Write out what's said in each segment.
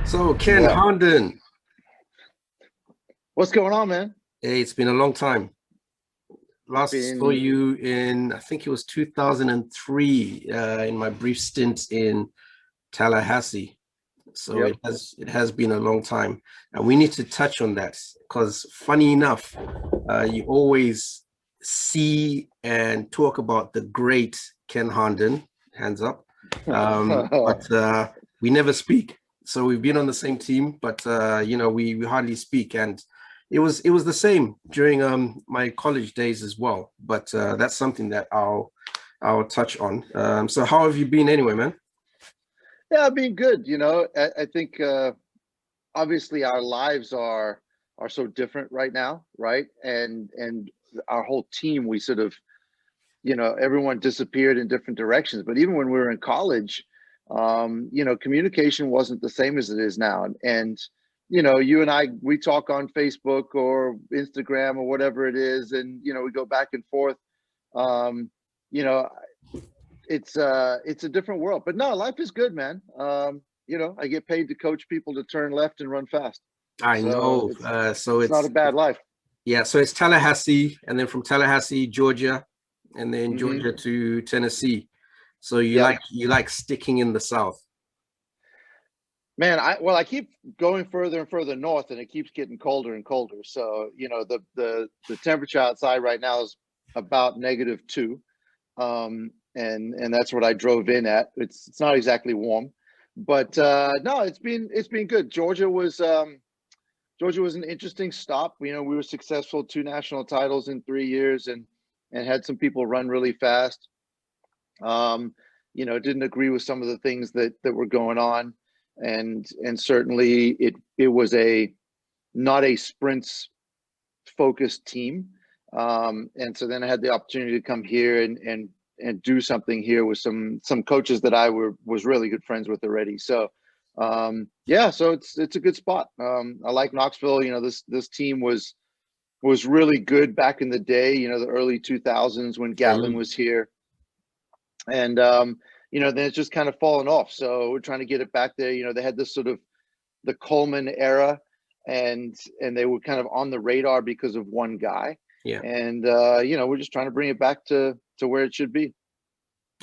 So, Ken Yeah. Harnden, What's going on, man? hey, it's been a long time. It's Last saw been, you in, I think it was 2003, in my brief stint in Tallahassee. So yep. it has been a long time, and we need to touch on that because, funny enough, you always see and talk about the great Ken Harnden, hands up, but we never speak. So we've been on the same team, but we hardly speak, and it was the same during my college days as well. But that's something that I'll touch on. So how have you been anyway, man? Yeah, I've been good. I think obviously our lives are so different right now, right? And our whole team, we sort of, everyone disappeared in different directions. But even when we were in college, communication wasn't the same as it is now. And you and I, we talk on Facebook or Instagram or whatever it is, and we go back and forth. Um, you know, it's a different world. But no, life is good, man. I get paid to coach people to turn left and run fast. I So know. So it's not a bad life. yeah, so it's Tallahassee, and then from Tallahassee, Georgia, and then Hmm. Georgia to Tennessee. So you Yep. like sticking in the South. Man, I keep going further and further north, and it keeps getting colder and colder. So the temperature outside right now is about -2, and that's what I drove in at. It's not exactly warm, but no, it's been good. Georgia was an interesting stop. We were successful, 2 national titles in 3 years, and had some people run really fast. Didn't agree with some of the things that were going on, and certainly it was a not a sprints focused team. And so then I had the opportunity to come here and do something here with some coaches that was really good friends with already. So yeah, so it's a good spot. I like Knoxville. This team was really good back in the day. The early 2000s when Gatlin Mhm. was here, and then it's just kind of fallen off. So we're trying to get it back there. They had this sort of the Coleman era, and they were kind of on the radar because of one guy. Yeah. And we're just trying to bring it back to where it should be.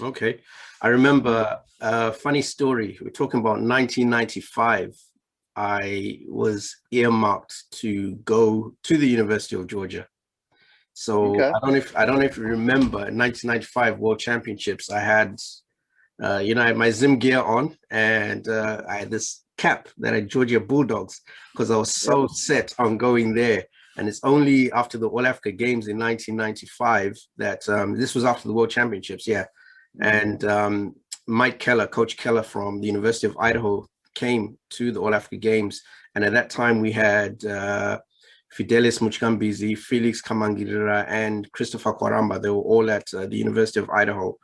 Okay. I remember a funny story. We're talking about 1995. I was earmarked to go to the University of Georgia. So Okay. I don't know if you remember 1995 World Championships. I had my Zim gear on, and I had this cap that had Georgia Bulldogs because I was Yep. so set on going there. And it's only after the All Africa Games in 1995 that this was after the World Championships, yeah. And Mike Keller, Coach Keller from the University of Idaho, came to the All Africa Games. And at that time, we had Fidelis Muchkambizi, Felix Kamangirira, and Christopher Kwaramba. They were all at the University of Idaho.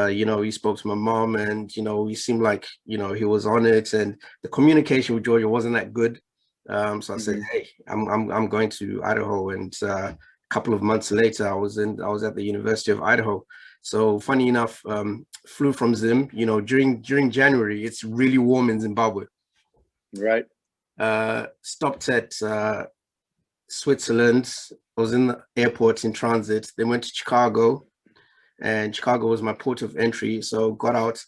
He spoke to my mom, and he seemed like he was on it, and the communication with Georgia wasn't that good. So I said, Hmm. "Hey, I'm going to Idaho," and a couple of months later, I was at the University of Idaho. So funny enough, flew from Zim. During January, it's really warm in Zimbabwe. Right. Stopped at Switzerland. I was in the airport in transit. Then went to Chicago, and Chicago was my port of entry. So got out,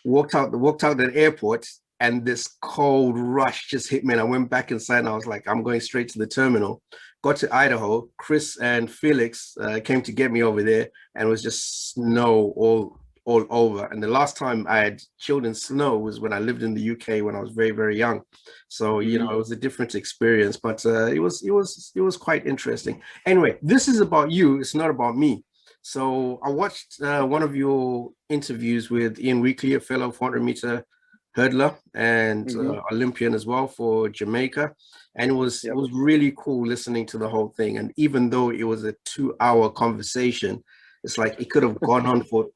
walked out the airport, and this cold rush just hit me. And I went back inside, and I was like, I'm going straight to the terminal. Got to Idaho. Chris and Felix came to get me over there, and it was just snow all over. And the last time I had chilled in snow was when I lived in the UK when I was very, very young. So Hmm. it was a different experience, but it was quite interesting. Anyway, this is about you. It's not about me. So I watched one of your interviews with Ian Weekly, a fellow 400-meter hurdler and Hmm. Olympian as well for Jamaica. And it Yep. was really cool listening to the whole thing. And even though it was a 2-hour conversation, it's like it could have gone on for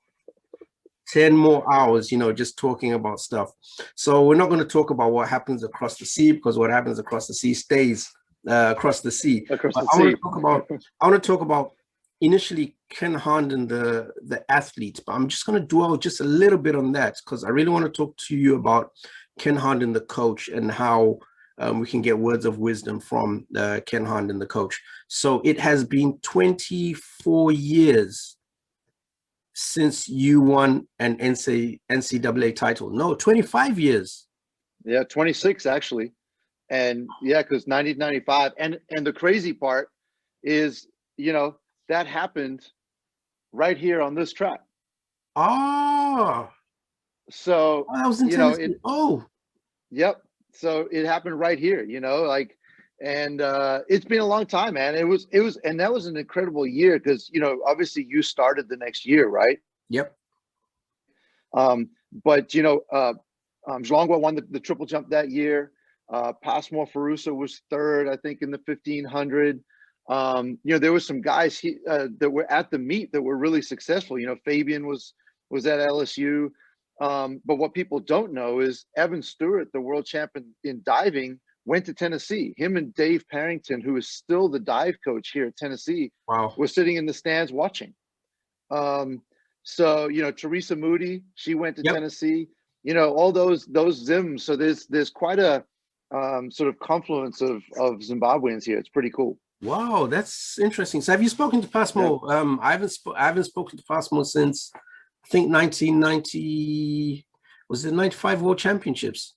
10 more hours, just talking about stuff. So we're not going to talk about what happens across the sea, because what happens across the sea stays across the sea. Across But the I want sea. to talk about initially Ken Harnden, the athlete, but I'm just going to dwell just a little bit on that because I really want to talk to you about Ken Harnden, the coach, and how we can get words of wisdom from Ken Harnden, the coach. So it has been 24 years since you won an NCAA title. No, 25 years. Yeah, 26 actually. And yeah, because 1995. And the crazy part is, that happened right here on this track. Oh, So, that was in Tennessee. Yep. So it happened right here, and it's been a long time, man. It was, and that was an incredible year because, obviously you started the next year, right? Yep. But, Zlongwa won the triple jump that year. Passmore Farusa was third, I think, in the 1500. There were some guys that were at the meet that were really successful. Fabian was at LSU. But what people don't know is Evan Stewart, the world champion in diving, went to Tennessee. Him and Dave Parrington, who is still the dive coach here at Tennessee, were sitting in the stands watching. So, Teresa Moody, she went to Tennessee. All those Zims. So there's quite a sort of confluence of Zimbabweans here. It's pretty cool. Wow, that's interesting. So have you spoken to Passmore? Yeah. I haven't spoken to Passmore since I think 1990, was it 95 World Championships?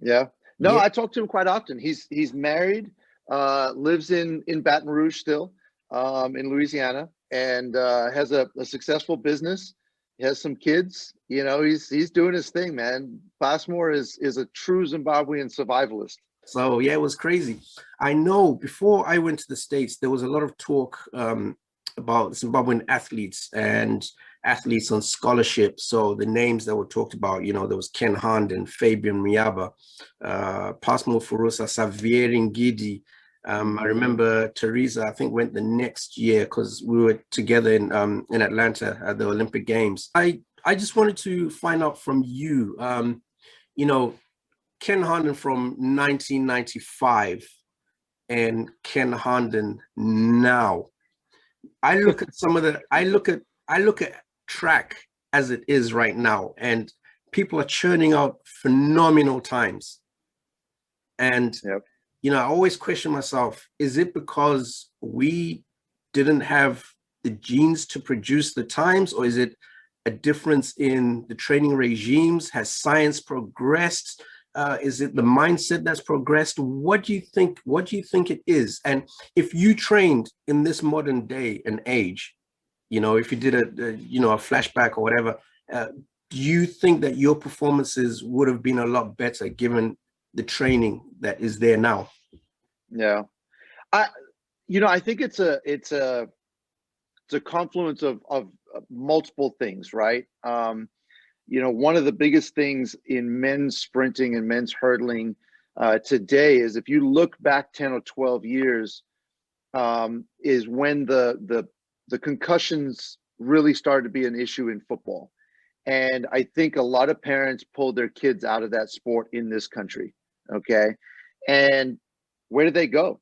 Yeah. No, I talk to him quite often. He's married, lives in Baton Rouge still, in Louisiana, and has a successful business. He has some kids. He's doing his thing, man. Passmore is a true Zimbabwean survivalist. So yeah, it was crazy. I know before I went to the States, there was a lot of talk about Zimbabwean athletes and athletes on scholarship. So the names that were talked about, there was Ken Harnden, Fabian Miaba, Passmore Furusa, Xavier Ngidi. I remember Teresa, I think, went the next year because we were together in Atlanta at the Olympic Games. I just wanted to find out from you, Ken Harnden from 1995 and Ken Harnden now. I look at track as it is right now, and people are churning out phenomenal times. And I always question myself, is it because we didn't have the genes to produce the times, or is it a difference in the training regimes? Has science progressed? Is it the mindset that's progressed? What do you think it is? And if you trained in this modern day and age, if you did a flashback or whatever, do you think that your performances would have been a lot better given the training that is there now? Yeah, I think it's a confluence of multiple things, right? One of the biggest things in men's sprinting and men's hurdling today is, if you look back 10 or 12 years, is when the concussions really started to be an issue in football. And I think a lot of parents pulled their kids out of that sport in this country. Okay. And where do they go?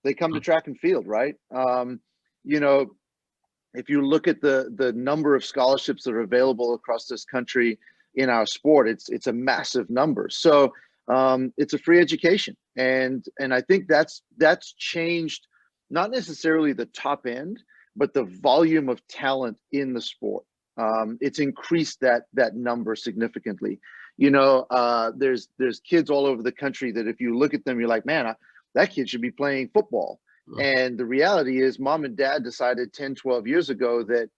They come to track and field, right? If you look at the number of scholarships that are available across this country in our sport, it's a massive number. So it's a free education, and I think that's changed not necessarily the top end, but the volume of talent in the sport. It's increased that number significantly. There's kids all over the country that if you look at them, you're like, man, that kid should be playing football. And the reality is, mom and dad decided 10, 12 years ago that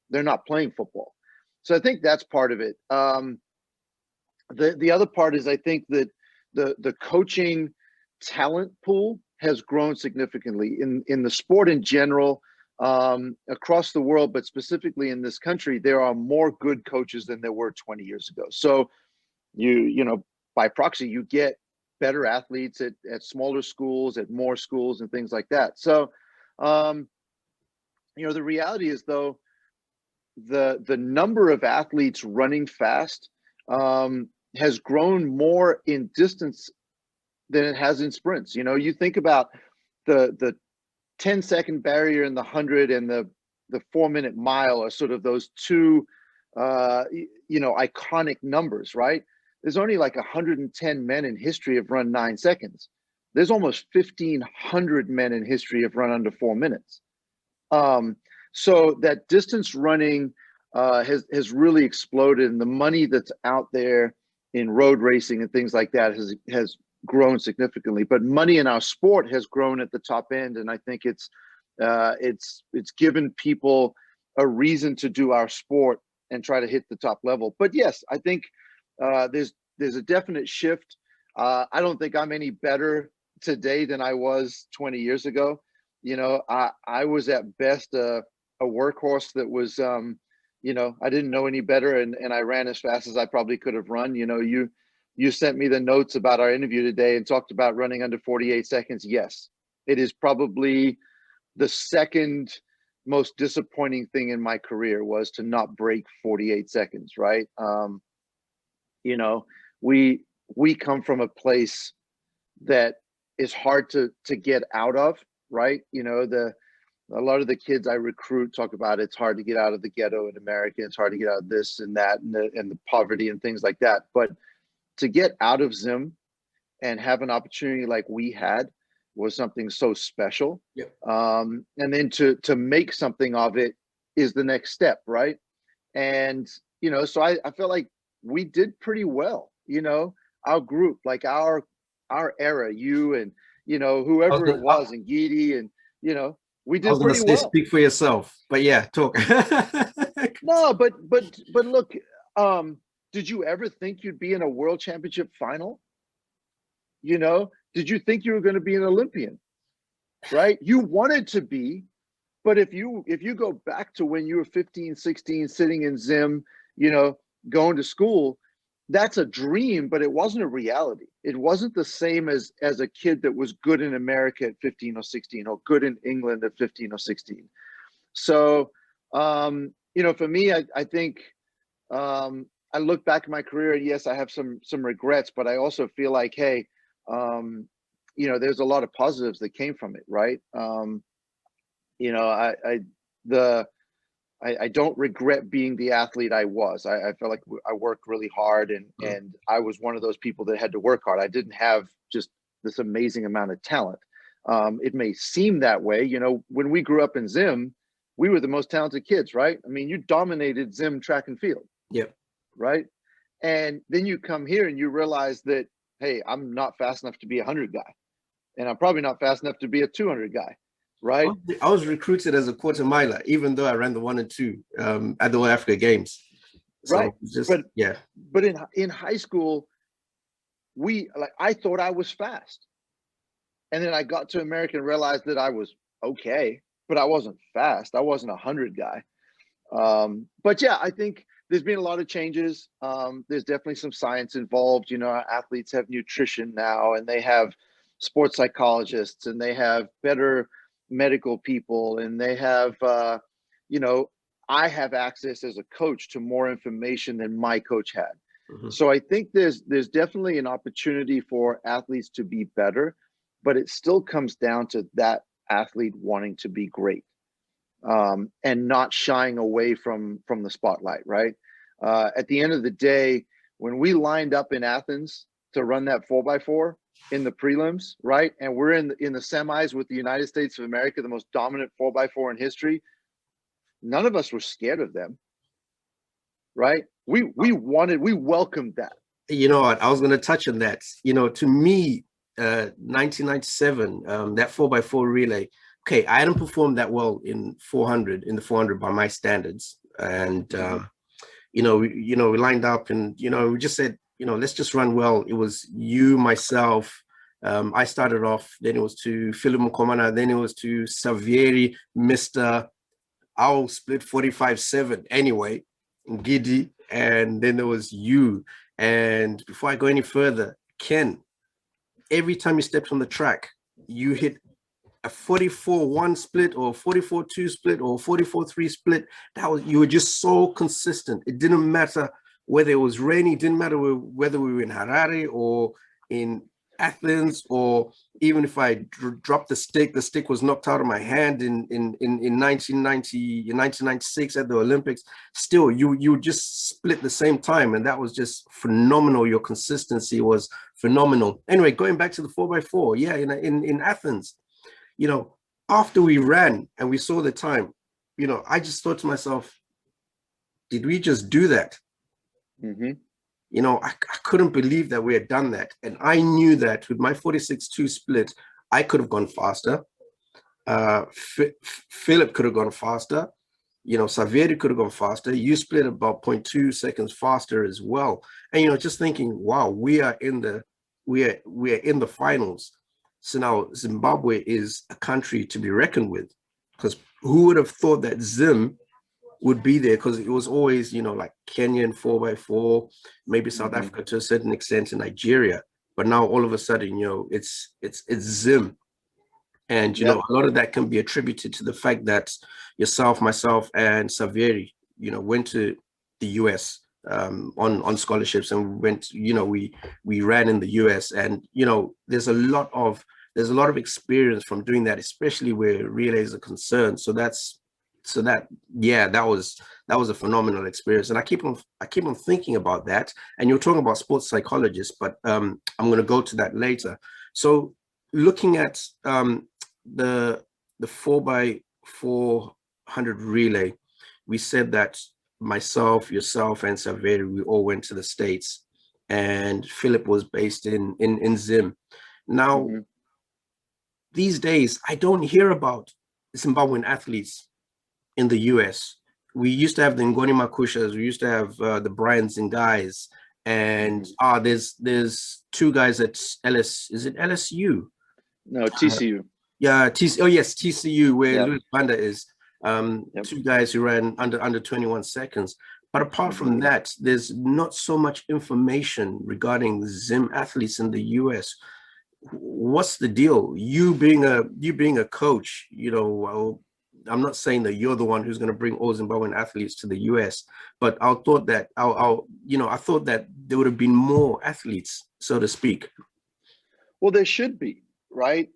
they're not playing football. So I think that's part of it. The other part is, I think that the coaching talent pool has grown significantly in the sport in general, across the world, but specifically in this country. There are more good coaches than there were 20 years ago. So by proxy, you get better athletes at smaller schools, at more schools, and things like that. So, the reality is, though, the number of athletes running fast has grown more in distance than it has in sprints. You think about the 10-second barrier in the 100 and the the 4-minute mile are sort of those two, iconic numbers, right? There's only like 110 men in history have run 9 seconds. There's almost 1,500 men in history have run under 4 minutes. So that distance running has really exploded, and the money that's out there in road racing and things like that has grown significantly. But money in our sport has grown at the top end, and I think it's given people a reason to do our sport and try to hit the top level. But yes, I think there's a definite shift. I don't think I'm any better today than I was 20 years ago. I was at best a workhorse that was, I didn't know any better, and I ran as fast as I probably could have run. You sent me the notes about our interview today and talked about running under 48 seconds. Yes, it is probably the second most disappointing thing in my career was to not break 48 seconds, right? We come from a place that is hard to get out of, right? A lot of the kids I recruit talk about it's hard to get out of the ghetto in America. It's hard to get out of this and that and the poverty and things like that. But to get out of Zim and have an opportunity like we had was something so special. Yep. And then to make something of it is the next step, right? And so I felt like we did pretty well. Our group, like our era, you and whoever it was, and Gidi, and we did pretty well. Speak for yourself, but yeah, talk. No, but look, did you ever think you'd be in a world championship final? Did you think you were going to be an Olympian? Right? You wanted to be, but if you go back to when you were 15, 16, sitting in Zim, going to school, that's a dream, but it wasn't a reality. It wasn't the same as a kid that was good in America at 15 or 16 or good in England at 15 or 16. So, for me, I think I look back at my career and yes, I have some regrets, but I also feel like, hey, there's a lot of positives that came from it, right? I don't regret being the athlete I was. I felt like I worked really hard, and I was one of those people that had to work hard. I didn't have just this amazing amount of talent. It may seem that way. When we grew up in Zim, we were the most talented kids, right? I mean, you dominated Zim track and field. Yep. Right. And then you come here and you realize that, hey, I'm not fast enough to be a 100 guy, and I'm probably not fast enough to be a 200 guy. Right. I was recruited as a quarter miler, even though I ran the 1 and 2 at the All Africa Games. So right. Yeah. But in high school, I thought I was fast. And then I got to America and realized that I was okay, but I wasn't fast. I wasn't a 100 guy. But yeah, I think there's been a lot of changes. There's definitely some science involved. Our athletes have nutrition now, and they have sports psychologists, and they have better medical people, and they have I have access as a coach to more information than my coach had. Mm-hmm. So I think there's definitely an opportunity for athletes to be better, but it still comes down to that athlete wanting to be great, and not shying away from the spotlight, right? At the end of the day, when we lined up in Athens to run that 4x4 in the prelims, right? And we're in the semis with the United States of America, the most dominant 4x4 in history. None of us were scared of them, right? We welcomed that. You know what? I was going to touch on that. To me, 1997, that 4x4 relay. Okay, I hadn't performed that well in the 400 by my standards, and we lined up, and we just said, let's just run well. It was you, myself. I started off, then it was to Philip Mukomana, then it was to Savieri, Mr. I'll split 45-7 anyway, Gidi, and then there was you. And before I go any further, Ken, every time you stepped on the track, you hit a 44-1 split or 44-2 split or 44-3 split. You were just so consistent. It didn't matter whether it was rainy, it didn't matter whether we were in Harare or in Athens, or even if I dropped the stick was knocked out of my hand in 1996 at the Olympics. Still, you just split the same time, and that was just phenomenal. Your consistency was phenomenal. Anyway, going back to the 4x4, yeah, in Athens, after we ran and we saw the time, I just thought to myself, did we just do that? Mm-hmm. I couldn't believe that we had done that. And I knew that with my 46.2 split, I could have gone faster. Philip could have gone faster. Saveri could have gone faster. You split about 0.2 seconds faster as well. And, just thinking, wow, we are in the finals. So now Zimbabwe is a country to be reckoned with, because who would have thought that Zim would be there, because it was always, like Kenyan 4x4, maybe South Africa to a certain extent, in Nigeria. But now all of a sudden, it's Zim. And, a lot of that can be attributed to the fact that yourself, myself, and Saveri, went to the US on scholarships, and went, we ran in the US, and, there's a lot of experience from doing that, especially where relays are concerned. That was a phenomenal experience. And I keep on thinking about that. And you're talking about sports psychologists, but I'm going to go to that later. So looking at the 4x400 relay, we said that myself, yourself, and Saveri, we all went to the States, and Philip was based in Zim. Now, these days, I don't hear about Zimbabwean athletes in the US. We used to have the Ngoni Makushas, we used to have the Brian Zingais, and there's two guys at is it LSU? No, TCU. TCU, where Louis Banda is. Two guys who ran under 21 seconds. But apart from that, there's not so much information regarding Zim athletes in the US. What's the deal? You being a coach, I'm not saying that you're the one who's going to bring all Zimbabwean athletes to the US, but I thought that there would have been more athletes, so to speak. Well, there should be, right?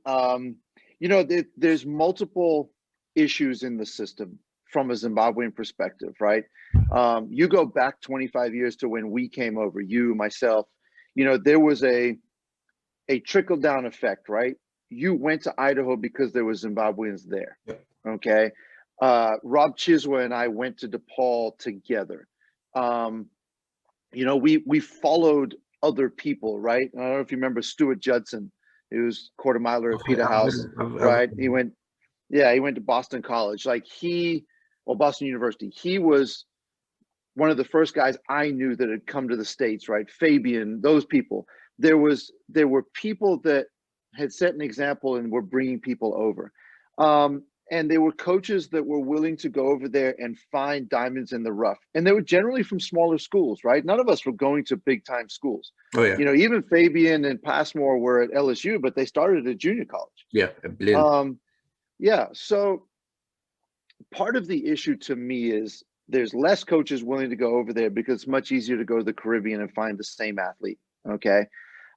There's multiple issues in the system from a Zimbabwean perspective, right? You go back 25 years to when we came over, you, myself, there was a trickle down effect, right? You went to Idaho because there was Zimbabweans there. Okay. Rob Chiswa and I went to DePaul together. We followed other people, right? I don't know if you remember Stuart Judson, he was quarter miler at Peterhouse, right? He went to Boston College, Boston University. He was one of the first guys I knew that had come to the States, right? Fabian, those people. There were people that had set an example and were bringing people over. And there were coaches that were willing to go over there and find diamonds in the rough. And they were generally from smaller schools, right? None of us were going to big time schools. Oh, yeah. Even Fabian and Passmore were at LSU, but they started at junior college. Yeah, at Blinn. So part of the issue to me is there's less coaches willing to go over there because it's much easier to go to the Caribbean and find the same athlete. Okay.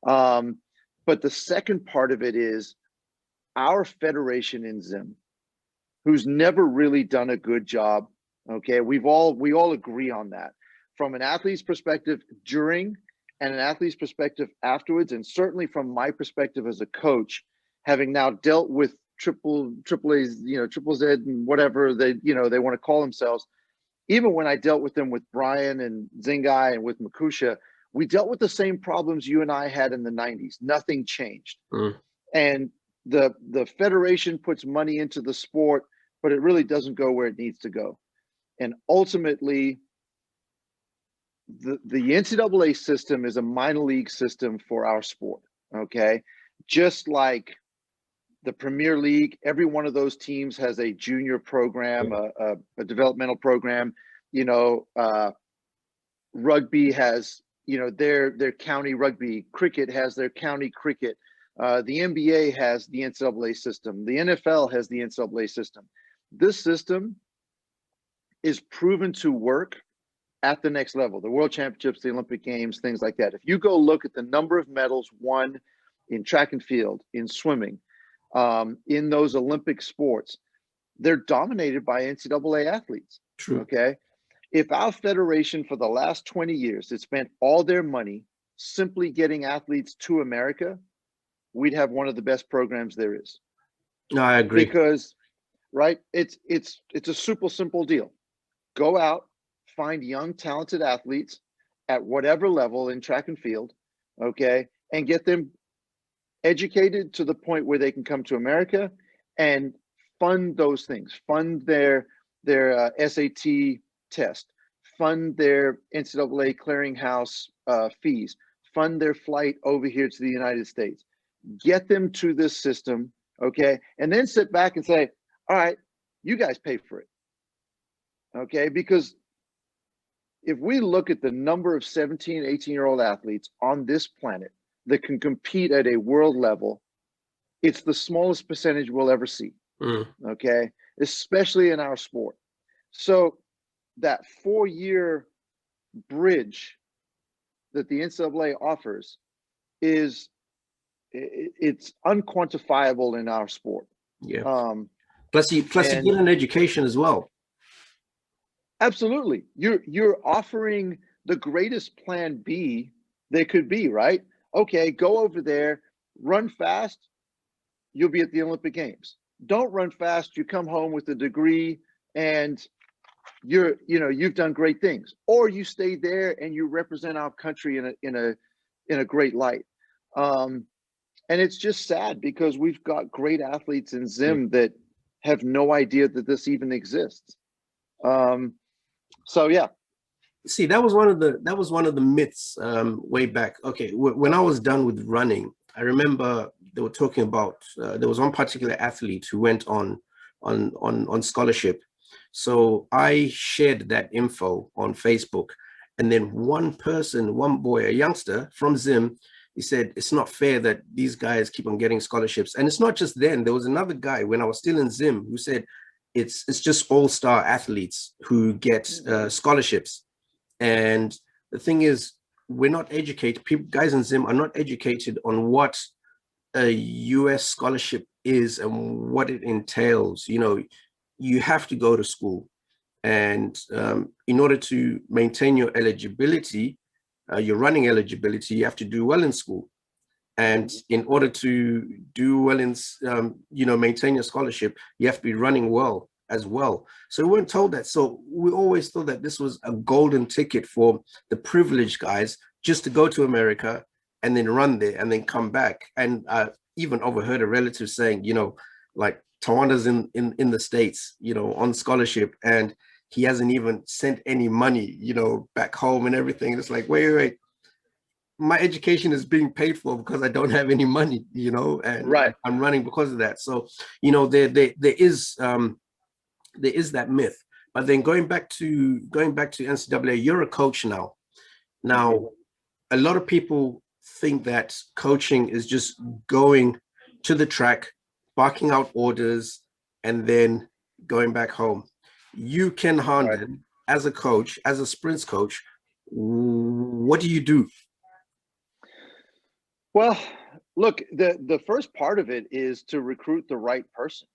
But the second part of it is our federation in Zim, who's never really done a good job. Okay. We all agree on that from an athlete's perspective during and an athlete's perspective afterwards. And certainly from my perspective as a coach, having now dealt with triple A's, triple Z and whatever they want to call themselves. Even when I dealt with them with Brian and Zingai and with Makusha, we dealt with the same problems you and I had in the 90s. Nothing changed. And the federation puts money into the sport, but it really doesn't go where it needs to go. And ultimately, the NCAA system is a minor league system for our sport, okay? Just like the Premier League, every one of those teams has a junior program, a developmental program. Rugby has, their county rugby. Cricket has their county cricket. The NBA has the NCAA system. The NFL has the NCAA system. This system is proven to work at the next level, the World Championships, the Olympic Games, things like that. If you go look at the number of medals won in track and field, in swimming, in those Olympic sports, they're dominated by NCAA athletes. True. Okay. If our federation for the last 20 years had spent all their money simply getting athletes to America, we'd have one of the best programs there is. No, I agree. Because, right, it's a super simple deal. Go out, find young, talented athletes at whatever level in track and field, okay, and get them educated to the point where they can come to America and fund those things, fund their SAT test, fund their NCAA clearinghouse fees, fund their flight over here to the United States, get them to this system, okay, and then sit back and say, all right, you guys pay for it, okay, because if we look at the number of 17, 18-year-old athletes on this planet that can compete at a world level, it's the smallest percentage we'll ever see, okay, especially in our sport. So that 4-year bridge that the NCAA offers it's unquantifiable in our sport. Yeah. Plus you get an education as well. Absolutely. You're offering the greatest plan B there could be, right? Okay, go over there, run fast, you'll be at the Olympic Games. Don't run fast, you come home with a degree and you've done great things. Or you stay there and you represent our country in a great light. And it's just sad because we've got great athletes in Zim that have no idea that this even exists. So yeah. See, that was one of the myths way back. Okay, when I was done with running, I remember they were talking about there was one particular athlete who went on scholarship. So I shared that info on Facebook, and then one boy, a youngster from Zim, he said it's not fair that these guys keep on getting scholarships. And it's not just then. There was another guy when I was still in Zim who said it's just all-star athletes who get scholarships. And the thing is, we're not educated. Guys in Zim are not educated on what a US scholarship is and what it entails. You have to go to school, and in order to maintain your eligibility, your running eligibility, you have to do well in school. And in order to do well in, maintain your scholarship, you have to be running well as well. So we weren't told that. So we always thought that this was a golden ticket for the privileged guys just to go to America and then run there and then come back. And I even overheard a relative saying, like Tawanda's in the States, on scholarship, and he hasn't even sent any money, back home and everything. It's like, wait. My education is being paid for because I don't have any money, and right. I'm running because of that. So, there is that myth. But then going back to NCAA, you're a coach now. Now, a lot of people think that coaching is just going to the track, barking out orders, and then going back home. You, Ken Harnden, as a coach, as a sprints coach, what do you do? Well, look, the first part of it is to recruit the right person.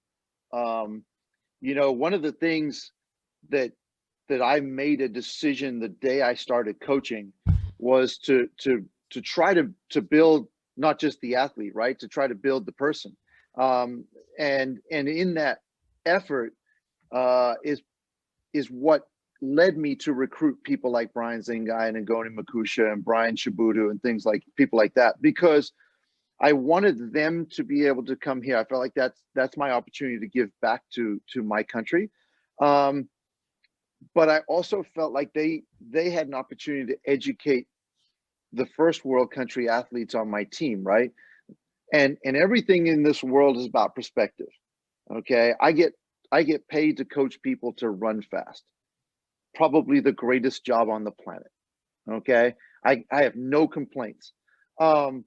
One of the things that I made a decision the day I started coaching was to try to build not just the athlete, right? To try to build the person. And in that effort is what led me to recruit people like Brian Zingai and Ngoni Makusha and Brian Shibudu and people like that, because I wanted them to be able to come here. I felt like that's my opportunity to give back to my country. But I also felt like they had an opportunity to educate the first world country athletes on my team, right? And everything in this world is about perspective. Okay. I get paid to coach people to run fast. Probably the greatest job on the planet. Okay. I have no complaints. The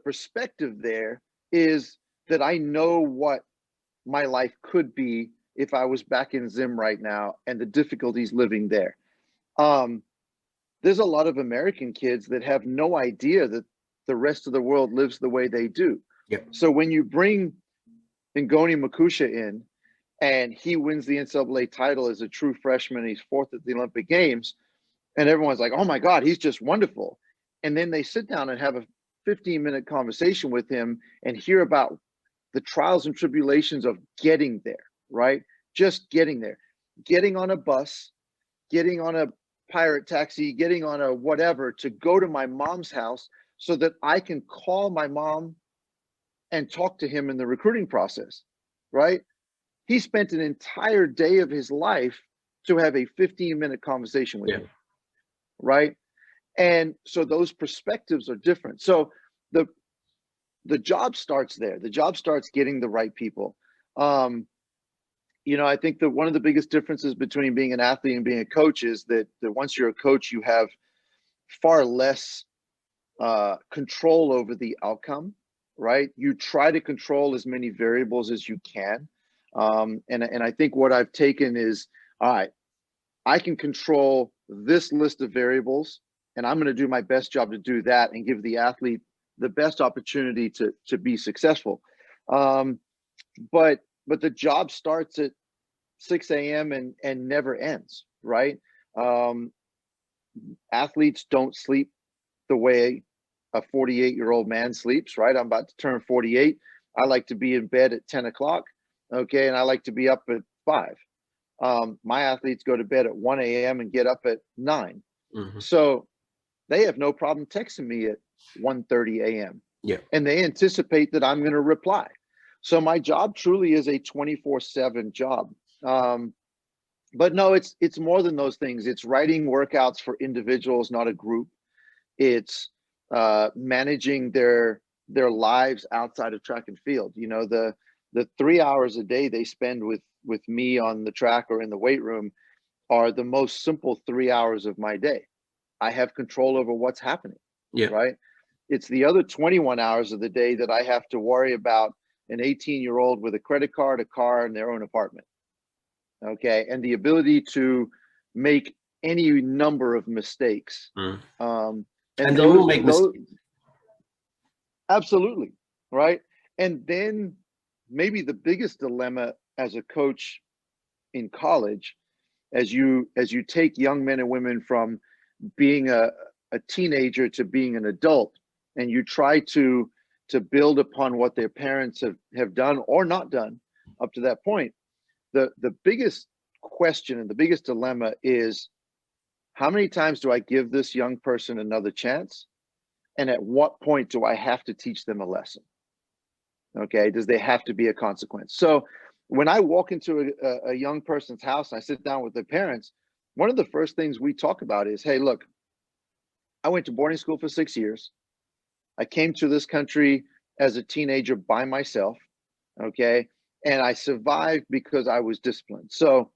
perspective there is that I know what my life could be if I was back in Zim right now and the difficulties living there. there's a lot of American kids that have no idea that the rest of the world lives the way they do. Yep. So when you bring Ngoni Makusha in and he wins the NCAA title as a true freshman, he's fourth at the Olympic Games, and everyone's like, oh my God, he's just wonderful. And then they sit down and have a 15-minute conversation with him and hear about the trials and tribulations of getting there, right? Just getting there, getting on a bus, getting on a pirate taxi, getting on a whatever to go to my mom's house so that I can call my mom and talk to him in the recruiting process, right? He spent an entire day of his life to have a 15-minute conversation with me, right? And so those perspectives are different. So the job starts there. The job starts getting the right people. You know, I think that one of the biggest differences between being an athlete and being a coach is that once you're a coach, you have far less control over the outcome, right? You try to control as many variables as you can. And I think what I've taken is, all right, I can control this list of variables, and I'm going to do my best job to do that and give the athlete the best opportunity to be successful. But the job starts at 6 a.m. and never ends, right? Athletes don't sleep the way a 48-year-old man sleeps, right? I'm about to turn 48. I like to be in bed at 10 o'clock, okay? And I like to be up at 5. My athletes go to bed at 1 a.m. and get up at 9. Mm-hmm. So they have no problem texting me at 1:30 a.m. Yeah. And they anticipate that I'm going to reply. So my job truly is a 24/7 job. But no, it's more than those things. It's writing workouts for individuals, not a group. It's managing their lives outside of track and field. You know, the 3 hours a day they spend with me on the track or in the weight room are the most simple 3 hours of my day. I have control over what's happening. Yeah. Right. It's the other 21 hours of the day that I have to worry about an 18-year-old with a credit card, a car, and their own apartment. Okay. And the ability to make any number of mistakes. And they will make mistakes. Absolutely. Right. And then maybe the biggest dilemma as a coach in college, as you take young men and women from being a teenager to being an adult, and you try to build upon what their parents have done or not done up to that point, the biggest question and the biggest dilemma is, how many times do I give this young person another chance? And at what point do I have to teach them a lesson? Okay, does there have to be a consequence? So when I walk into a young person's house and I sit down with their parents, one of the first things we talk about is, hey, look, I went to boarding school for 6 years. I came to this country as a teenager by myself, okay? And I survived because I was disciplined. So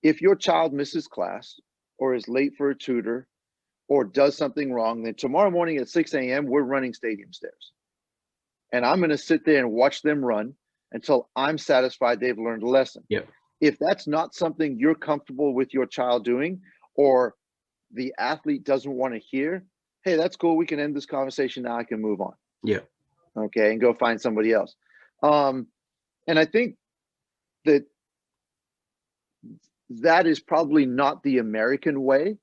if your child misses class or is late for a tutor or does something wrong, then tomorrow morning at 6 a.m., we're running stadium stairs. And I'm going to sit there and watch them run until I'm satisfied they've learned a lesson. Yeah. If that's not something you're comfortable with your child doing, or the athlete doesn't want to hear, hey, that's cool. We can end this conversation now. I can move on. Yeah. Okay. And go find somebody else. And I think that is probably not the American way,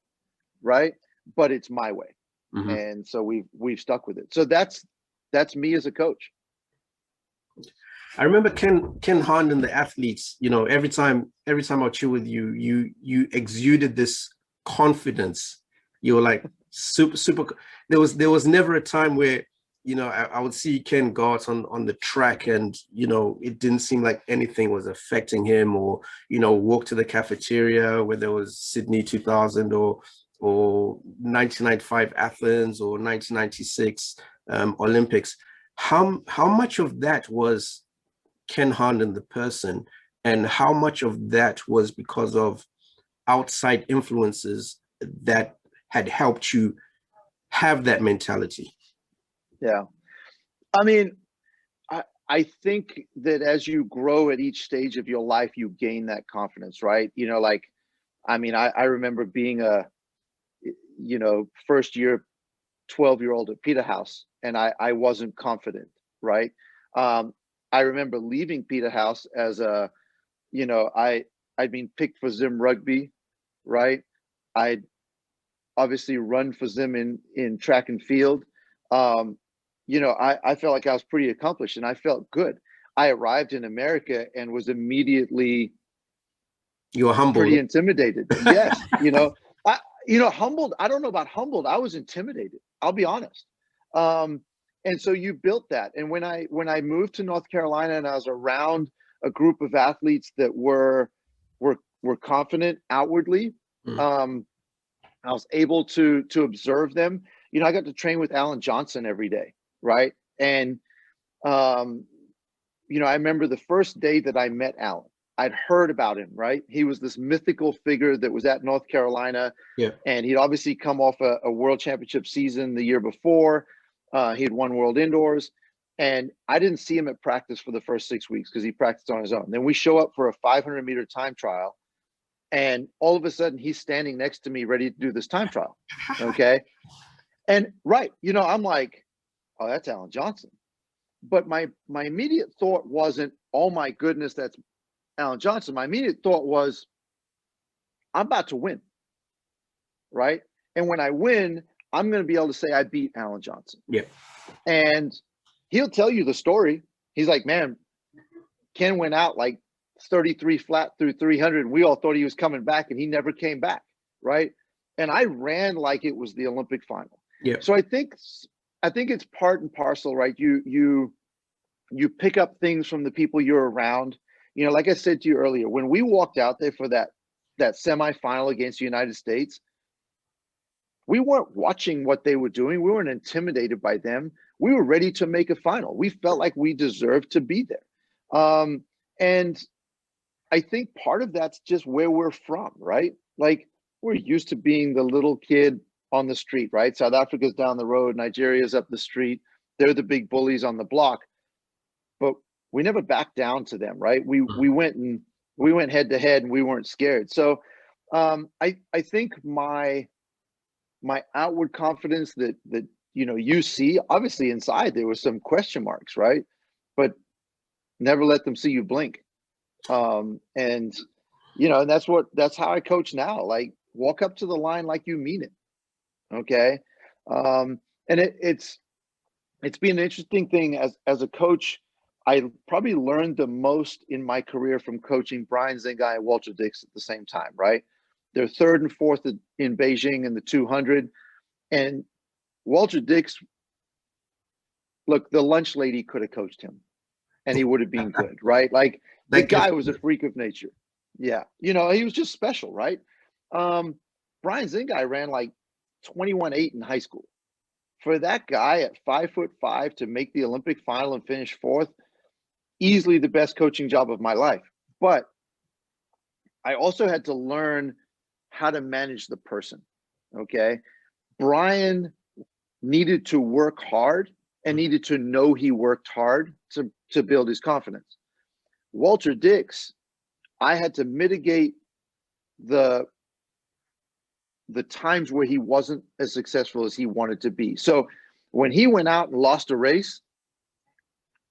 right? But it's my way. Mm-hmm. And so we've stuck with it. So that's me as a coach. I remember Ken Harnden, the athletes, you know, every time I chill with you, you exuded this confidence. You were like super. There was never a time where, you know, I would see Ken go out on the track and, you know, it didn't seem like anything was affecting him, or, you know, walk to the cafeteria, whether it was Sydney 2000 or 1995 Athens or 1996 Olympics. How much of that was Ken Harnden, the person, and how much of that was because of outside influences that had helped you have that mentality? Yeah. I mean, I think that as you grow at each stage of your life, you gain that confidence, right? You know, like, I mean, I remember being first year 12-year-old at Peterhouse, and I wasn't confident, right? I remember leaving Peterhouse as a, I'd been picked for Zim rugby, right? I'd obviously run for Zim in track and field. I felt like I was pretty accomplished and I felt good. I arrived in America and was immediately You were humbled. Pretty intimidated. Yes. Humbled. I don't know about humbled. I was intimidated. I'll be honest. And so you built that. And when I moved to North Carolina and I was around a group of athletes that were confident outwardly, I was able to observe them. I got to train with Alan Johnson every day, right? And I remember the first day that I met Alan. I'd heard about him, right? He was this mythical figure that was at North Carolina. Yeah. And he'd obviously come off a world championship season the year before. He had won world indoors. And I didn't see him at practice for the first 6 weeks because he practiced on his own. Then we show up for a 500-meter time trial. And all of a sudden, he's standing next to me ready to do this time trial. Okay. And right, I'm like, oh, that's Alan Johnson. But my immediate thought wasn't, oh my goodness, that's Alan Johnson. My immediate thought was, I'm about to win, right? And when I win, I'm going to be able to say I beat Alan Johnson. Yeah. And he'll tell you the story. He's like, man, Ken went out like 33 flat through 300. And we all thought he was coming back and he never came back, right? And I ran like it was the Olympic final. Yeah. So I think it's part and parcel, right? You pick up things from the people you're around. Like I said to you earlier, when we walked out there for that semifinal against the United States, we weren't watching what they were doing. We weren't intimidated by them. We were ready to make a final. We felt like we deserved to be there. And I think part of that's just where we're from, right? Like we're used to being the little kid on the street, right? South Africa's down the road, Nigeria's up the street. They're the big bullies on the block. But we never backed down to them, right? We went head to head and we weren't scared. So I think my outward confidence that you see, obviously inside there was some question marks, right? But never let them see you blink. And that's how I coach now. Like walk up to the line like you mean it. Okay. And it's been an interesting thing as a coach. I probably learned the most in my career from coaching Brian Zingai and Walter Dix at the same time, right? They're third and fourth in Beijing in the 200. And Walter Dix, look, the lunch lady could have coached him and he would have been good, right? Like the guy was a freak of nature. Yeah. He was just special, right? Brian Zingai ran like 21.8 in high school. For that guy at 5'5" to make the Olympic final and finish fourth, easily the best coaching job of my life. But I also had to learn how to manage the person. Okay. Brian needed to work hard and needed to know he worked hard to build his confidence. Walter Dix, I had to mitigate the times where he wasn't as successful as he wanted to be. So when he went out and lost a race,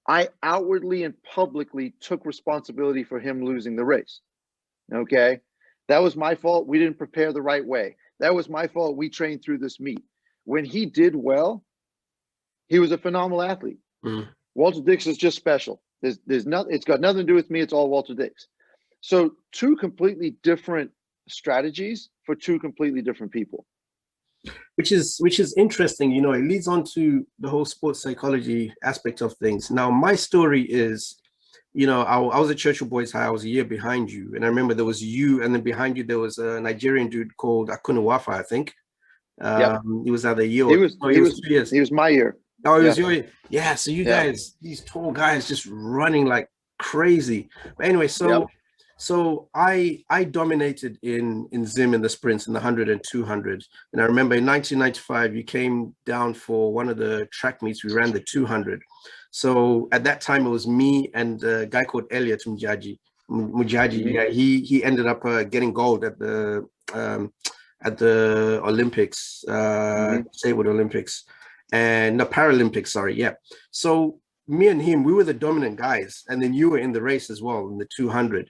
I outwardly and publicly took responsibility for him losing the race. Okay. That was my fault. We didn't prepare the right way. That was my fault. We trained through this meet. When he did well, he was a phenomenal athlete. Walter Dix is just special. There's nothing, it's got nothing to do with me. It's all Walter Dix. So two completely different strategies for two completely different people. Which is interesting. It leads on to the whole sports psychology aspect of things. Now, my story is, I was at Churchill Boys High. I was a year behind you. And I remember there was you, and then behind you, there was a Nigerian dude called Akunuwafa, I think. He was either a year. He was 2 years. He was my year. Oh, it was your year. Yeah. So you guys, these tall guys just running like crazy. But anyway, so I dominated in Zim in the sprints in the 100 and 200. And I remember in 1995, you came down for one of the track meets. We ran the 200. So at that time, it was me and a guy called Elliot Mujaji. Yeah, he ended up getting gold at the at the Olympics, disabled Olympics, and the Paralympics, sorry, yeah. So me and him, we were the dominant guys, and then you were in the race as well in the 200.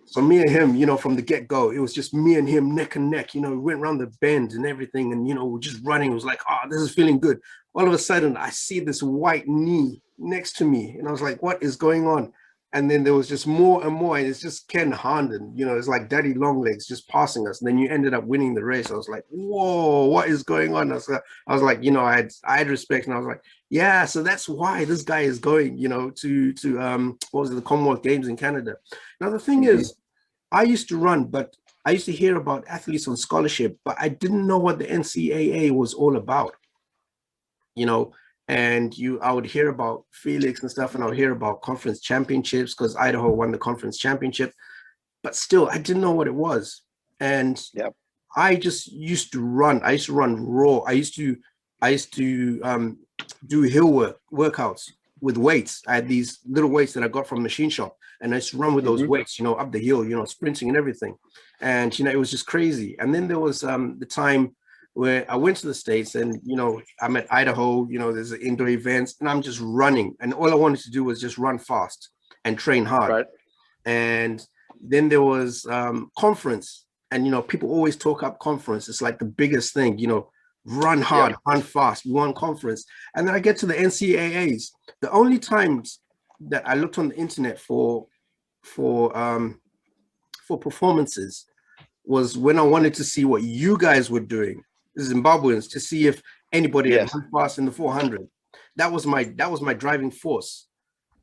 So me and him, you know, from the get-go, it was just me and him neck and neck. You know, we went around the bend and everything, and you know, we're just running. It was like, oh, this is feeling good. All of a sudden, I see this white knee next to me, and I was like, what is going on? And then there was just more and more, and it's just Ken Harnden, you know, it's like Daddy Longlegs just passing us. And then you ended up winning the race. I was like, whoa, what is going on? I was like, you know, I had respect, and I was like, yeah, so that's why this guy is going, you know, to what was it, the Commonwealth Games in Canada. Now the thing is, I used to run, but I used to hear about athletes on scholarship, but I didn't know what the NCAA was all about, you know. And I would hear about Felix and stuff, and I would hear about conference championships because Idaho won the conference championship, but still I didn't know what it was. And I just used to run. I used to run raw. I used to do hill workouts with weights. I had these little weights that I got from machine shop, and I used to run with those weights, you know, up the hill, you know, sprinting and everything. And you know, it was just crazy. And then there was the time where I went to the States, and you know, I'm at Idaho, you know, there's indoor events, and I'm just running, and all I wanted to do was just run fast and train hard. Right. And then there was conference, and you know, people always talk up conference. It's like the biggest thing, you know, run hard, run fast, we want conference. And then I get to the NCAAs. The only times that I looked on the internet for performances was when I wanted to see what you guys were doing, Zimbabweans, to see if anybody had run fast in the 400. That was my driving force.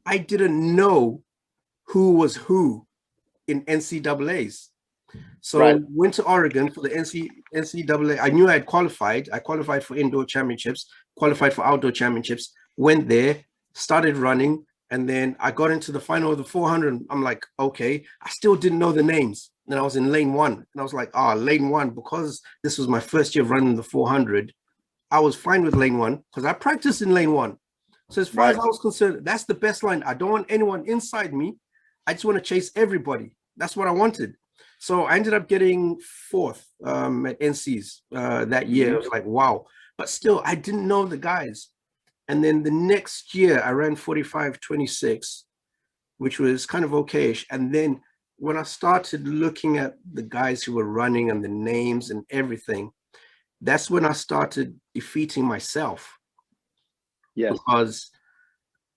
I didn't know who was who in NCAAs. So went to Oregon for the NCAA. I knew I had qualified. I qualified for indoor championships, qualified for outdoor championships, went there, started running, and then I got into the final of the 400. I'm like, okay, I still didn't know the names. Then I was in lane 1, and I was like, lane 1, because this was my first year of running the 400. I was fine with lane 1 because I practiced in lane 1. So as far as I was concerned, that's the best line. I don't want anyone inside me. I just want to chase everybody. That's what I wanted. So I ended up getting 4th at NC's that year. It was like, wow. But still, I didn't know the guys. And then the next year, I ran 45:26, which was kind of okayish. And then when I started looking at the guys who were running and the names and everything, that's when I started defeating myself. Yes. Because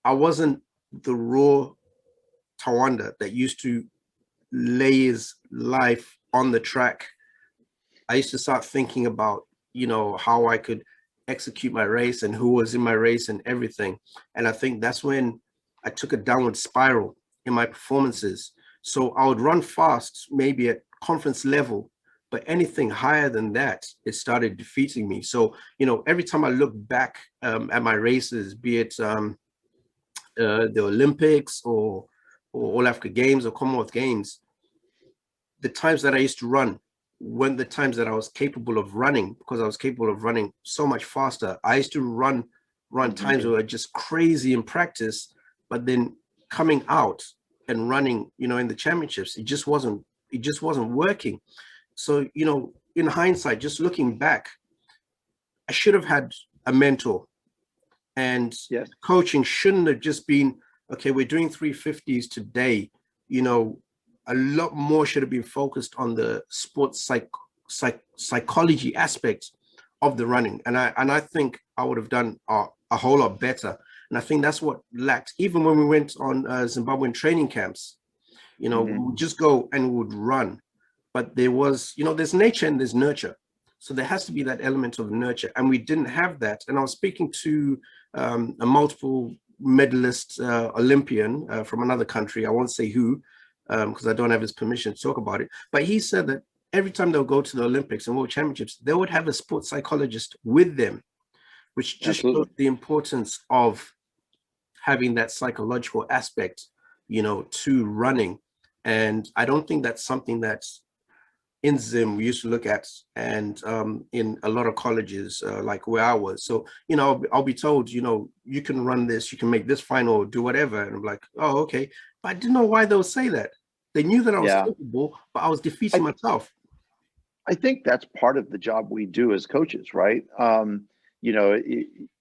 I wasn't the raw Tawanda that used to lay his life on the track. I used to start thinking about, you know, how I could execute my race and who was in my race and everything. And I think that's when I took a downward spiral in my performances. So I would run fast, maybe at conference level, but anything higher than that, it started defeating me. So, you know, every time I look back at my races, be it the Olympics or All Africa Games or Commonwealth Games, the times that I used to run weren't the times that I was capable of running, because I was capable of running so much faster. I used to run times where I were just crazy in practice, but then coming out and running, you know, in the championships, it just wasn't working. So, you know, in hindsight, just looking back, I should have had a mentor, and coaching shouldn't have just been, okay, we're doing 350s today. You know, a lot more should have been focused on the sports psychology aspect of the running. And I think I would have done a whole lot better. And I think that's what lacked. Even when we went on Zimbabwean training camps, you know, we would just go and we would run. But there was, you know, there's nature and there's nurture. So there has to be that element of nurture. And we didn't have that. And I was speaking to a multiple medalist Olympian from another country. I won't say who, because I don't have his permission to talk about it. But he said that every time they'll go to the Olympics and World Championships, they would have a sports psychologist with them, which just showed the importance of having that psychological aspect, you know, to running. And I don't think that's something that's in Zim we used to look at, and in a lot of colleges like where I was. So, you know, I'll be told, you know, you can run this, you can make this final, do whatever. And I'm like, oh, okay. But I didn't know why they would say that. They knew that I was capable, but I was defeating myself. I think that's part of the job we do as coaches, right? You know,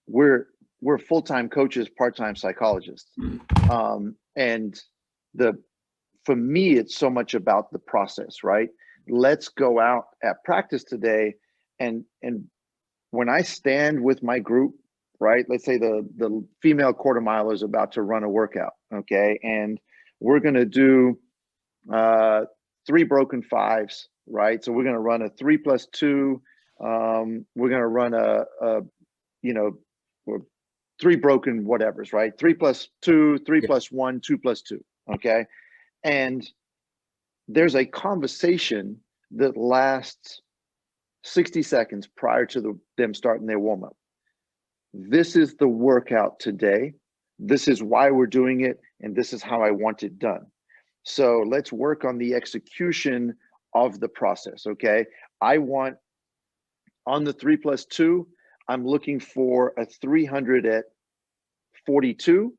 we're full-time coaches, part-time psychologists. And for me, it's so much about the process, right? Let's go out at practice today. And when I stand with my group, right? Let's say the female quarter miler is about to run a workout, okay? And we're gonna do 3 broken 5s, right? So we're gonna run a 3+2. We're gonna run a you know, 3 broken whatevers, right? 3+2, 3+1, 2+2, okay? And there's a conversation that lasts 60 seconds prior to them starting their warm-up. This is the workout today. This is why we're doing it, and this is how I want it done. So let's work on the execution of the process, okay? I want, on the 3+2, I'm looking for a 300 at 42,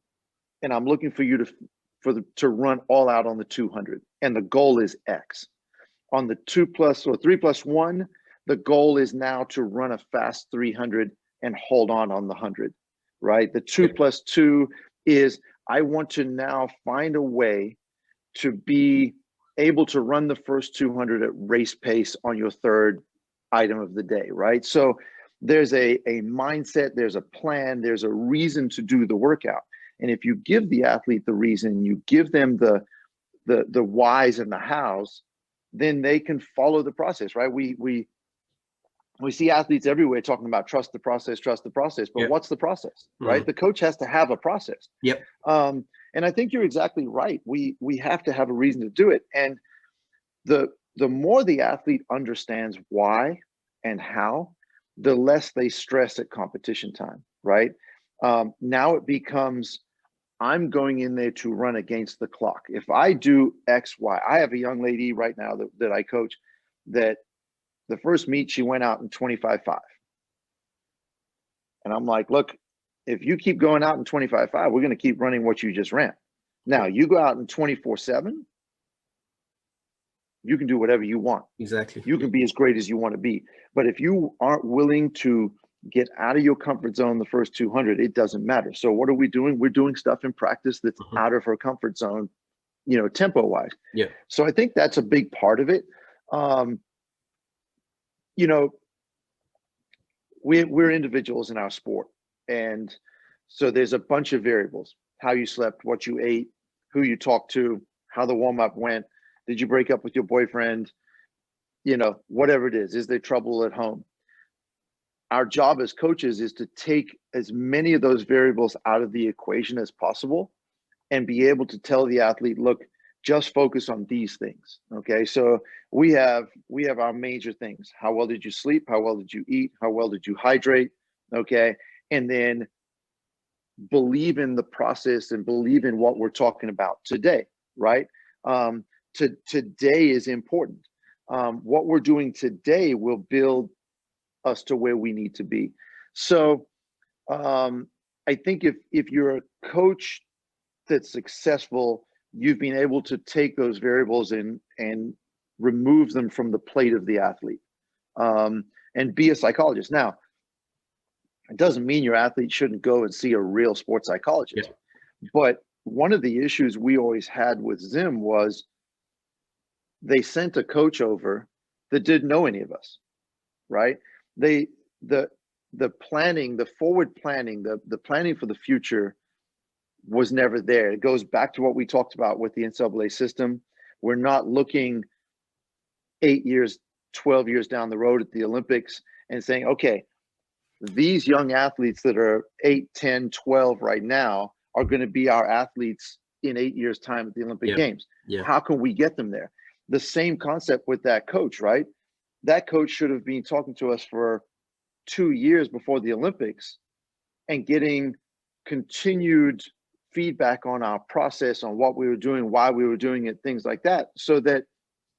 and I'm looking for you to run all out on the 200, and the goal is X. On the 3+1, the goal is now to run a fast 300 and hold on the 100, right? The 2+2 is I want to now find a way to be able to run the first 200 at race pace on your third item of the day, right? So there's a mindset, there's a plan, there's a reason to do the workout. And if you give the athlete the reason, you give them the whys and the hows, then they can follow the process, right? We see athletes everywhere talking about trust the process, but what's the process, right? The coach has to have a process. And I think you're exactly right. We have to have a reason to do it. And the more the athlete understands why and how, the less they stress at competition time, right? Now it becomes, I'm going in there to run against the clock. If I do X, Y, I have a young lady right now that I coach that the first meet, she went out in 25.5. And I'm like, look, if you keep going out in 25.5, we're going to keep running what you just ran. Now you go out in 24/7, you can do whatever you want. Exactly. You can be as great as you want to be. But if you aren't willing to get out of your comfort zone the first 200, it doesn't matter. So what are we doing? We're doing stuff in practice that's out of her comfort zone, you know, tempo wise. So I think that's a big part of it. You know, we're individuals in our sport. And so there's a bunch of variables: how you slept, what you ate, who you talked to, how the warm-up went. Did you break up with your boyfriend? You know, whatever it is there trouble at home? Our job as coaches is to take as many of those variables out of the equation as possible and be able to tell the athlete, look, just focus on these things. Okay. So we have our major things. How well did you sleep? How well did you eat? How well did you hydrate? Okay. And then believe in the process and believe in what we're talking about today, right? Today is important. What we're doing today will build us to where we need to be. So I think if you're a coach that's successful, you've been able to take those variables and remove them from the plate of the athlete, and be a psychologist. Now, it doesn't mean your athlete shouldn't go and see a real sports psychologist. But one of the issues we always had with Zim was they sent a coach over that didn't know any of us, right? The planning, the forward planning, the planning for the future was never there. It goes back to what we talked about with the NCAA system. We're not looking 8 years, 12 years down the road at the Olympics and saying, okay, these young athletes that are 8, 10, 12 right now are going to be our athletes in 8 years' time at the Olympic Games. How can we get them there? The same concept with that coach, right? That coach should have been talking to us for 2 years before the Olympics and getting continued feedback on our process, on what we were doing, why we were doing it, things like that, so that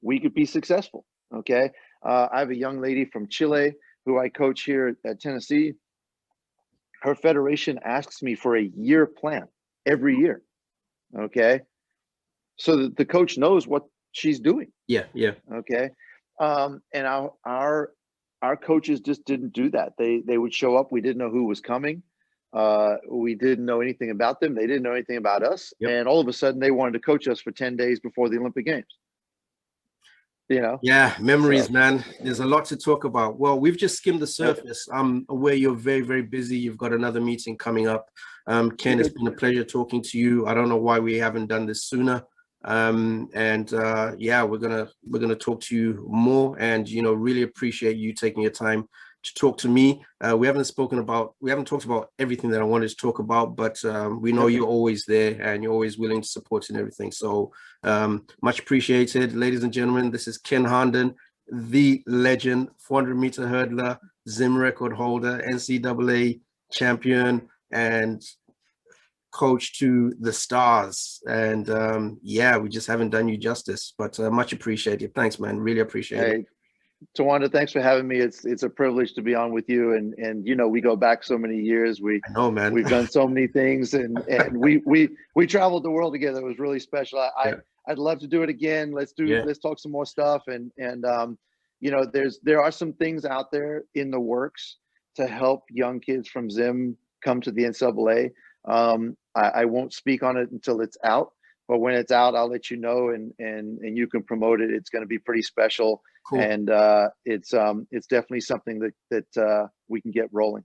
we could be successful. Okay. I have a young lady from Chile who I coach here at Tennessee. Her federation asks me for a year plan every year. Okay. So that the coach knows what she's doing. Yeah. Okay. And our coaches just didn't do that. They would show up. We didn't know who was coming. We didn't know anything about them. They didn't know anything about us. Yep. And all of a sudden they wanted to coach us for 10 days before the Olympic Games. You know? Yeah, memories, So, man. There's a lot to talk about. Well, we've just skimmed the surface. I'm aware you're very, very busy. You've got another meeting coming up. Ken, it's been a pleasure talking to you. I don't know why we haven't done this sooner. Yeah, we're gonna talk to you more, and really appreciate you taking your time to talk to me. We haven't talked about everything that I wanted to talk about, but we know you're always there and you're always willing to support and everything. So much appreciated, ladies and gentlemen. This is Ken Harnden, the legend, 400-meter hurdler, Zim record holder, NCAA champion, and coach to the stars. And yeah, we just haven't done you justice, but much appreciated. Thanks, man. Really appreciate it. Tawanda, thanks for having me. It's a privilege to be on with you, and we go back so many years. I know, man. We've done so many things, and we traveled the world together. It was really special. I'd love to do it again. Let's talk some more stuff, and there are some things out there in the works to help young kids from Zim come to the NCAA. I won't speak on it until it's out, but when it's out, I'll let you know, and you can promote it. It's going to be pretty special. Cool. And it's definitely something that we can get rolling.